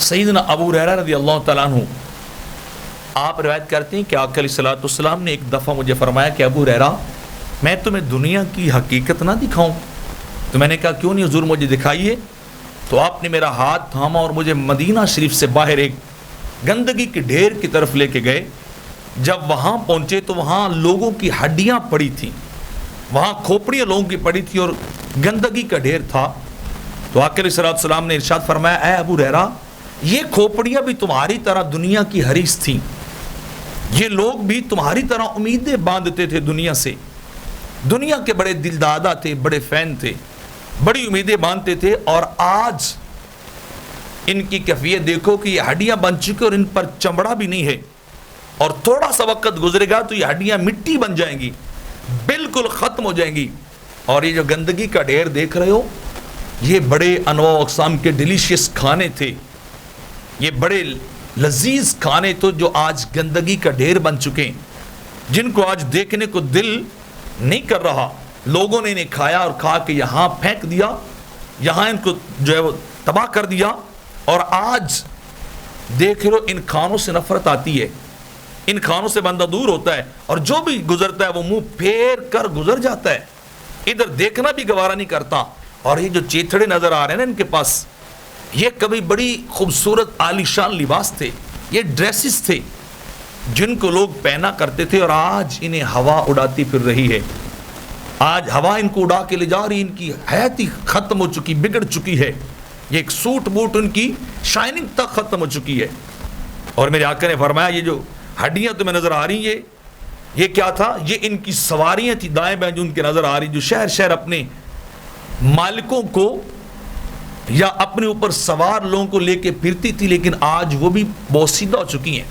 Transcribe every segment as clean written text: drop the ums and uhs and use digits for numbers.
سیدنا ابو ہریرہ رضی اللہ تعالیٰ عنہ آپ روایت کرتے ہیں کہ آقا علیہ الصلوۃ والسلام نے ایک دفعہ مجھے فرمایا کہ ابو ہریرہ میں تمہیں دنیا کی حقیقت نہ دکھاؤں؟ تو میں نے کہا کیوں نہیں حضور، مجھے دکھائیے۔ تو آپ نے میرا ہاتھ تھاما اور مجھے مدینہ شریف سے باہر ایک گندگی کے ڈھیر کی طرف لے کے گئے۔ جب وہاں پہنچے تو وہاں لوگوں کی ہڈیاں پڑی تھیں، وہاں کھوپڑیاں لوگوں کی پڑی تھی اور گندگی کا ڈھیر تھا۔ تو آقا علیہ الصلوۃ والسلام نے ارشاد فرمایا اے ابو ہریرہ، یہ کھوپڑیاں بھی تمہاری طرح دنیا کی حریص تھیں، یہ لوگ بھی تمہاری طرح امیدیں باندھتے تھے دنیا سے، دنیا کے بڑے دل دادا تھے، بڑے فین تھے، بڑی امیدیں باندھتے تھے، اور آج ان کی کیفیت دیکھو کہ یہ ہڈیاں بن چکی اور ان پر چمڑا بھی نہیں ہے، اور تھوڑا سا وقت گزرے گا تو یہ ہڈیاں مٹی بن جائیں گی، بالکل ختم ہو جائیں گی۔ اور یہ جو گندگی کا ڈھیر دیکھ رہے ہو، یہ بڑے انواع و اقسام کے ڈیلیشیس کھانے تھے، یہ بڑے لذیذ کھانے تو جو آج گندگی کا ڈھیر بن چکے ہیں، جن کو آج دیکھنے کو دل نہیں کر رہا۔ لوگوں نے انہیں کھایا اور کھا کے یہاں پھینک دیا، یہاں ان کو جو ہے وہ تباہ کر دیا، اور آج دیکھ لو ان کھانوں سے نفرت آتی ہے، ان کھانوں سے بندہ دور ہوتا ہے، اور جو بھی گزرتا ہے وہ منہ پھیر کر گزر جاتا ہے، ادھر دیکھنا بھی گوارا نہیں کرتا۔ اور یہ جو چیتھڑے نظر آ رہے ہیں نا ان کے پاس، یہ کبھی بڑی خوبصورت عالیشان لباس تھے، یہ ڈریسز تھے جن کو لوگ پہنا کرتے تھے، اور آج انہیں ہوا اڑاتی پھر رہی ہے، آج ہوا ان کو اڑا کے لے جا رہی، ان کی حیات ہی ختم ہو چکی، بگڑ چکی ہے، یہ ایک سوٹ بوٹ ان کی شائننگ تک ختم ہو چکی ہے۔ اور میرے آقا نے فرمایا یہ جو ہڈیاں تمہیں نظر آ رہی ہیں، یہ کیا تھا؟ یہ ان کی سواریاں تھی دائیں بائیں جو ان کے نظر آ رہی، جو شہر شہر اپنے مالکوں کو یا اپنے اوپر سوار لوگوں کو لے کے پھرتی تھی، لیکن آج وہ بھی بوسیدہ ہو چکی ہیں،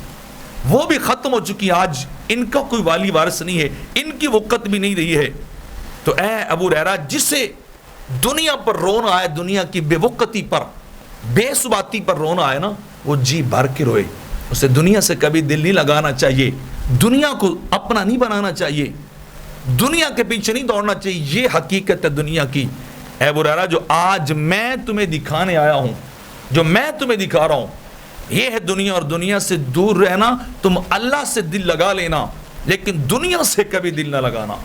وہ بھی ختم ہو چکی ہیں، آج ان کا کوئی والی وارث نہیں ہے، ان کی وقت بھی نہیں رہی ہے۔ تو اے ابو ہریرہ، جسے دنیا پر رونا آئے، دنیا کی بے وقتی پر، بے ثباتی پر رونا آئے نا، وہ جی بھر کے روئے، اسے دنیا سے کبھی دل نہیں لگانا چاہیے، دنیا کو اپنا نہیں بنانا چاہیے، دنیا کے پیچھے نہیں دوڑنا چاہیے، یہ حقیقت ہے دنیا کی۔ اے ابو ہریرہ، جو آج میں تمہیں دکھانے آیا ہوں، جو میں تمہیں دکھا رہا ہوں، یہ ہے دنیا، اور دنیا سے دور رہنا، تم اللہ سے دل لگا لینا، لیکن دنیا سے کبھی دل نہ لگانا۔